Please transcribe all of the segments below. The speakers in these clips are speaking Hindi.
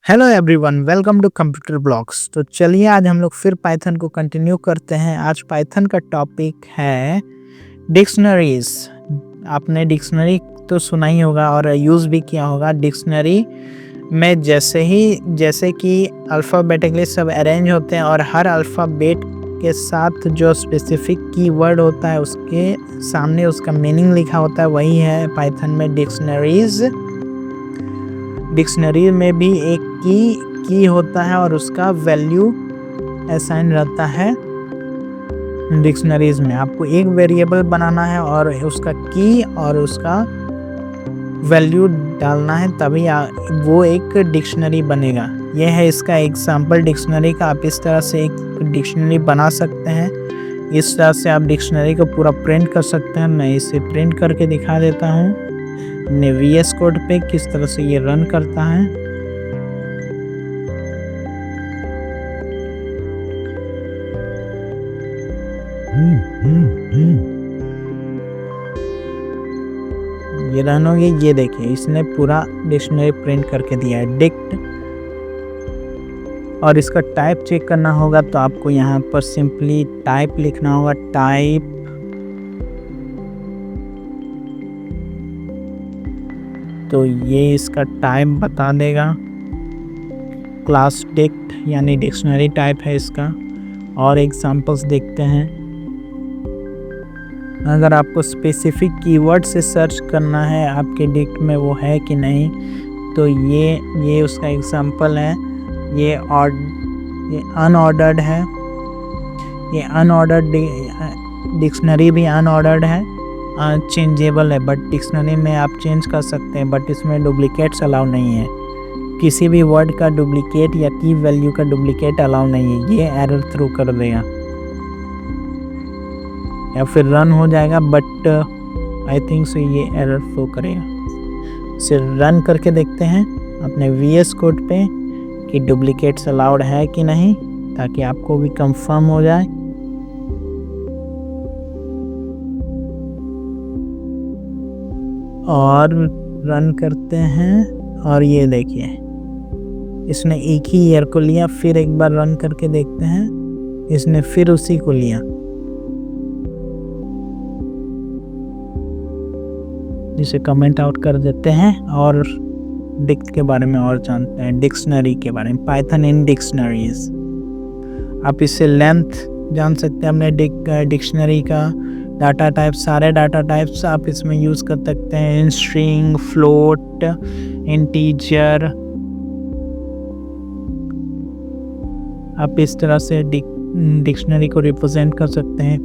Hello everyone, welcome to computer blogs. तो चलिए आज हम लोग फिर पाइथन को कंटिन्यू करते हैं। आज पाइथन का टॉपिक है डिक्शनरीज। आपने डिक्शनरी तो सुना ही होगा और यूज़ भी किया होगा। डिक्शनरी में जैसे कि अल्फ़ाबेटिकली सब अरेंज होते हैं और हर अल्फ़ाबेट के साथ जो स्पेसिफिक कीवर्ड होता है उसके सामने उसका मीनिंग लिखा होता है, वही है पाइथन में डिक्शनरीज। डिक्शनरी में भी एक की होता है और उसका वैल्यू असाइन रहता है। डिक्शनरीज में आपको एक वेरिएबल बनाना है और उसका की और उसका वैल्यू डालना है, तभी वो एक डिक्शनरी बनेगा। यह है इसका एग्जाम्पल डिक्शनरी का। आप इस तरह से एक डिक्शनरी बना सकते हैं। इस तरह से आप डिक्शनरी को पूरा प्रिंट कर सकते हैं। मैं इसे प्रिंट करके दिखा देता हूँ अपने VS कोड पे किस तरह से ये रन करता है। ये रन होगी। ये देखिए, इसने पूरा डिक्शनरी प्रिंट करके दिया है, डिक्ट। और इसका टाइप चेक करना होगा तो आपको यहाँ पर सिंपली टाइप लिखना होगा, टाइप। तो ये इसका टाइप बता देगा। क्लास डिक्ट यानी डिक्शनरी टाइप है इसका। और एग्जांपल्स देखते हैं। अगर आपको स्पेसिफिक कीवर्ड से सर्च करना है आपके डिक्ट में वो है कि नहीं, तो ये उसका एग्जांपल है। ये अनऑर्डर्ड है। ये अनऑर्डर्ड डिक्शनरी भी अनऑर्डर्ड है, चेंजेबल है। बट डिक्शनरी में आप चेंज कर सकते हैं, बट इसमें डुप्लीकेट्स अलाउ नहीं है। किसी भी वर्ड का डुप्लीकेट या की वैल्यू का डुप्लीकेट अलाउ नहीं है। ये एरर थ्रो कर देगा या फिर रन हो जाएगा, बट आई थिंक सो ये एरर थ्रो करेगा। इसे रन करके देखते हैं अपने VS कोड पे कि डुप्लीकेट्स अलाउड है कि नहीं, ताकि आपको भी कंफर्म हो जाए। और रन करते हैं और ये देखिए, इसने एक ही ईयर को लिया। फिर एक बार रन करके देखते हैं, इसने फिर उसी को लिया। जिसे कमेंट आउट कर देते हैं और डिक्ट के बारे में और जानते हैं, डिक्शनरी के बारे में, पाइथन इन डिक्शनरीज। आप इससे लेंथ जान सकते हैं अपने डिक्शनरी का। डाटा टाइप, सारे डाटा टाइप्स आप इसमें यूज़ कर सकते हैं। String, float, integer. आप इस तरह से डिक्शनरी को रिप्रेजेंट कर सकते हैं।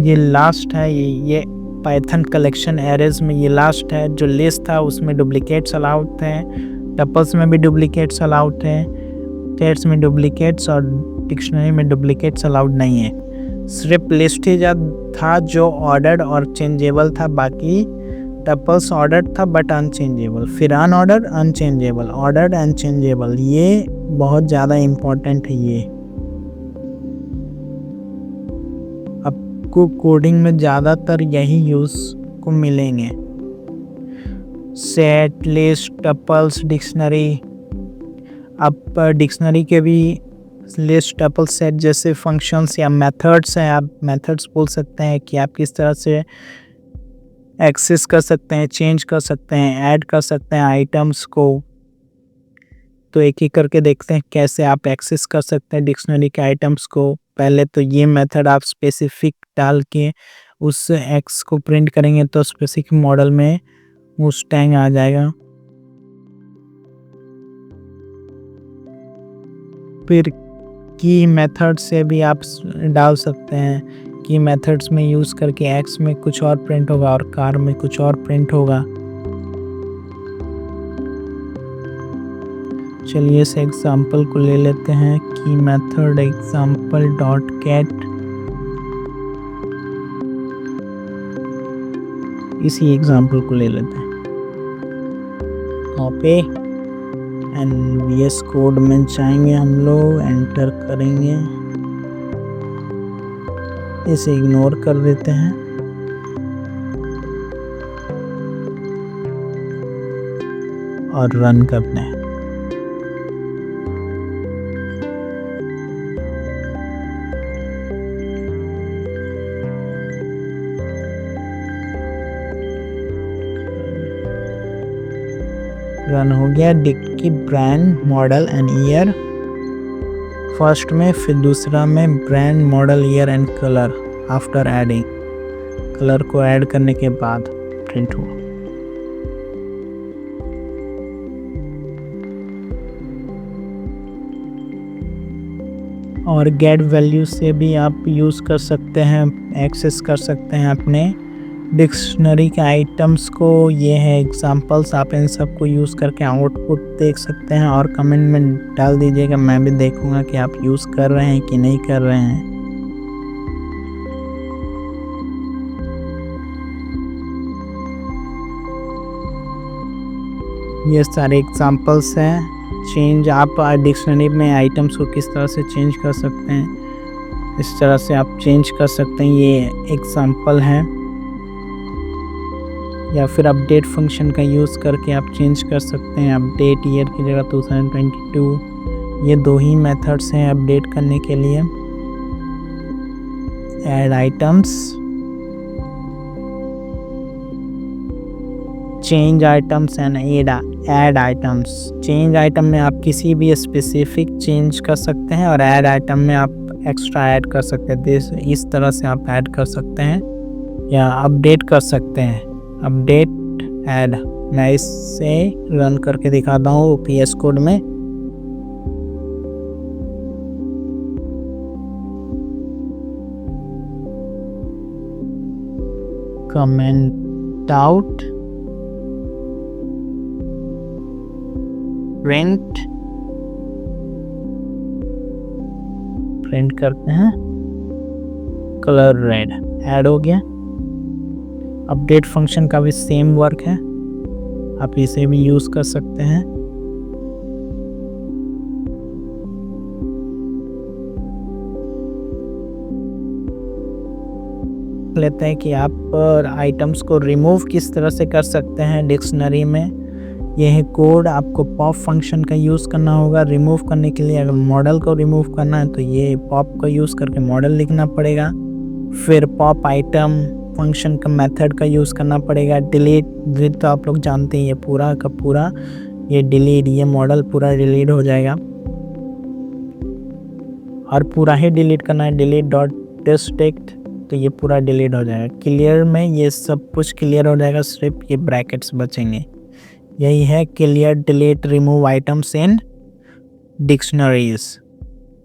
ये लास्ट है, ये पाइथन कलेक्शन एरेज में ये लास्ट है। जो लिस्ट था उसमें डुप्लीकेट्स अलाउड थे, टपल्स में भी डुप्लीकेट्स अलाउड थे, टेट्स में डुप्लीकेट्स, और डिक्शनरी में डुप्लीकेट्स अलाउड नहीं है। सिर्फ लिस्ट ही था जो ऑर्डर्ड और चेंजेबल था। बाकी टपल्स ऑर्डर्ड था बट अनचेंजेबल, फिर अनऑर्डर्ड, अनचेंजेबल, ऑर्डर्ड, अनचेंजेबल। ये बहुत ज़्यादा इम्पोर्टेंट है। ये आपको कोडिंग में ज़्यादातर यही यूज़ को मिलेंगे। Set, list, tuples, dictionary. आप डिक्शनरी के भी लिस्ट, टपल, सेट जैसे फंक्शंस या मेथड्स हैं। आप मेथड्स बोल सकते हैं कि आप किस तरह से एक्सेस कर सकते हैं, चेंज कर सकते हैं, ऐड कर सकते हैं आइटम्स को। तो एक एक करके देखते हैं कैसे आप एक्सेस कर सकते हैं डिक्शनरी के आइटम्स को। पहले तो ये मेथड आप स्पेसिफिक डाल के उस एक्स को प्रिंट करेंगे तो स्पेसिफिक मॉडल में उस टैग आ जाएगा। फिर की मेथड से भी आप डाल सकते हैं। की मेथड्स में यूज़ करके एक्स में कुछ और प्रिंट होगा और कार में कुछ और प्रिंट होगा। चलिए इस एग्जाम्पल को ले लेते हैं, की मेथड एग्जाम्पल डॉट गेट। इसी एग्जाम्पल को ले लेते हैं, कॉपी एंड VS कोड में जाएंगे, हम लोग एंटर करेंगे। इसे इग्नोर कर देते हैं। और रन करते हैं। रन हो गया। डिक्ट की brand, model and year first में, फिर दूसरा में brand, model, year and colour after adding, colour को ऐड करने के बाद प्रिंट हुआ। और गेट वैल्यू से भी आप यूज़ कर सकते हैं, एक्सेस कर सकते हैं अपने डिक्शनरी के आइटम्स को। ये है एग्जांपल्स, आप इन सब को यूज़ करके आउटपुट देख सकते हैं और कमेंट में डाल दीजिएगा, मैं भी देखूंगा कि आप यूज़ कर रहे हैं कि नहीं कर रहे हैं। ये सारे एग्जांपल्स हैं। चेंज, आप डिक्शनरी में आइटम्स को किस तरह से चेंज कर सकते हैं, इस तरह से आप चेंज कर सकते हैं, ये एग्जांपल है। या फिर अपडेट फंक्शन का यूज़ करके आप चेंज कर सकते हैं, अपडेट ईयर की जगह 2022। ये दो ही मेथड्स हैं अपडेट करने के लिए। Add items, change items and add items. Change item में आप किसी भी स्पेसिफिक चेंज कर सकते हैं और ऐड आइटम में आप एक्स्ट्रा ऐड कर सकते हैं। इस तरह से आप ऐड कर सकते हैं या अपडेट कर सकते हैं। अपडेट ऐड, मैं इससे रन करके दिखाता हूँ PS कोड में। कमेंट आउट, प्रिंट करते हैं, कलर रेड ऐड हो गया। अपडेट फंक्शन का भी सेम वर्क है, आप इसे भी यूज़ कर सकते हैं। लेते हैं कि आप आइटम्स को रिमूव किस तरह से कर सकते हैं डिक्शनरी में। यह है कोड, आपको पॉप फंक्शन का यूज़ करना होगा रिमूव करने के लिए। अगर मॉडल को रिमूव करना है तो ये पॉप का यूज़ करके मॉडल लिखना पड़ेगा। फिर पॉप आइटम फंक्शन का मेथड का यूज़ करना पड़ेगा। डिलीट तो आप लोग जानते हैं, ये पूरा का पूरा ये डिलीट, ये मॉडल पूरा डिलीट हो जाएगा और पूरा ही डिलीट करना है, डिलीट डॉट डिस्ट्रिक्ट, तो ये पूरा डिलीट हो जाएगा। क्लियर में ये सब कुछ क्लियर हो जाएगा, सिर्फ ये ब्रैकेट्स बचेंगे। यही है clear, delete, remove items in dictionaries.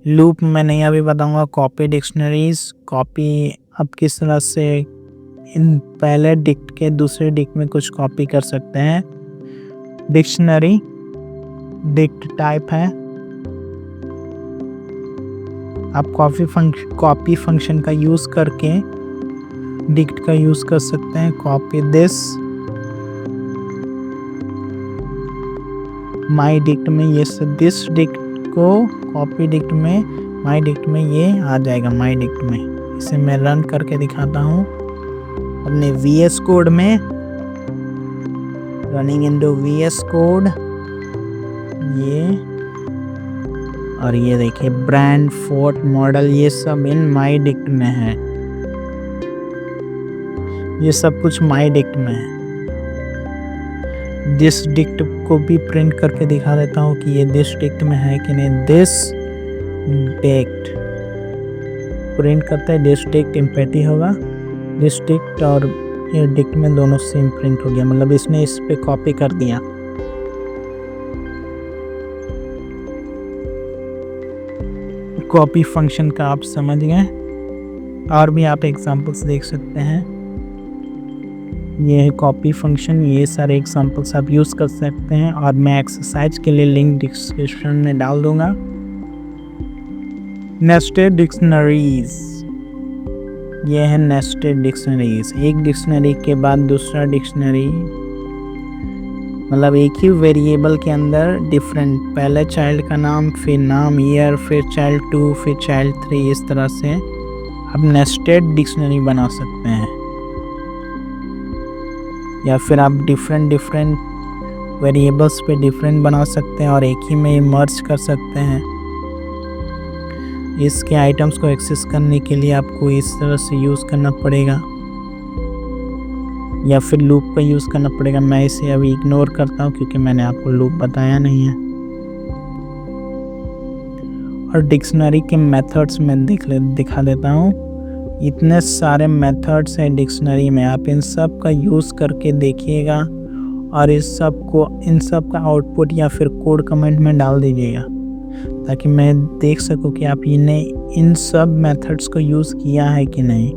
Loop में नहीं अभी बताऊंगा। कॉपी डिक्शनरीज, कॉपी अब किस तरह से इन पहले डिक्ट के दूसरे डिक्ट में कुछ कॉपी कर सकते हैं। डिक्शनरी डिक्ट टाइप है, आप कॉपी फंक्शन का यूज़ करके डिक्ट का यूज़ कर सकते हैं। कॉपी दिस, माई डिक्ट में ये दिस डिक्ट को कॉपी डिक्ट में, माई डिक्ट में ये आ जाएगा, माई डिक्ट में। इसे मैं रन करके दिखाता हूँ अपने VS कोड में। रनिंग इनटू VS कोड, ये और ये देखिए ब्रांड, फोर्ट, मॉडल, ये सब इन माई डिक्ट में है। ये सब कुछ माई डिक्ट में है। दिस डिक्ट को भी प्रिंट करके दिखा देता हूँ कि ये दिस डिक्ट में है कि नहीं। दिस डिक्ट प्रिंट करते हैं, दिस डिक्ट एम्पटी होगा। दिस डिक्ट और ये डिक्ट में दोनों सेम प्रिंट हो गया, मतलब इसने इस पे कॉपी कर दिया। कॉपी फंक्शन का आप समझ गए। और भी आप एग्जांपल्स देख सकते हैं। ये है कॉपी फंक्शन, ये सारे एग्जांपल्स आप यूज़ कर सकते हैं और मैं एक्सरसाइज के लिए लिंक डिस्क्रिप्शन में डाल दूंगा। नेस्टेड डिक्शनरीज, ये है नेस्टेड डिक्शनरीज। एक डिक्शनरी के बाद दूसरा डिक्शनरी, मतलब एक ही वेरिएबल के अंदर डिफरेंट, पहले चाइल्ड का नाम, फिर नाम, ईयर, फिर चाइल्ड 2, फिर चाइल्ड 3, इस तरह से आप नेस्टेड डिक्शनरी बना सकते हैं। या फिर आप डिफरेंट वेरिएबल्स पे डिफरेंट बना सकते हैं और एक ही में मर्ज कर सकते हैं। इसके आइटम्स को एक्सेस करने के लिए आपको इस तरह से यूज़ करना पड़ेगा या फिर लूप का यूज़ करना पड़ेगा। मैं इसे अभी इग्नोर करता हूँ क्योंकि मैंने आपको लूप बताया नहीं है। और डिक्शनरी के मेथड्स में दिखा देता हूँ। इतने सारे मेथड्स हैं डिक्शनरी में, आप इन सब का यूज़ करके देखिएगा और इन सब का आउटपुट या फिर कोड कमेंट में डाल दीजिएगा ताकि मैं देख सकूं कि आप इन सब मेथड्स को यूज़ किया है कि नहीं।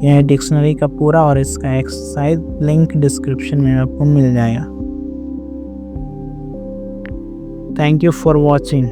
यह है डिक्शनरी का पूरा और इसका एक्सरसाइज लिंक डिस्क्रिप्शन में आपको मिल जाएगा। Thank you for watching.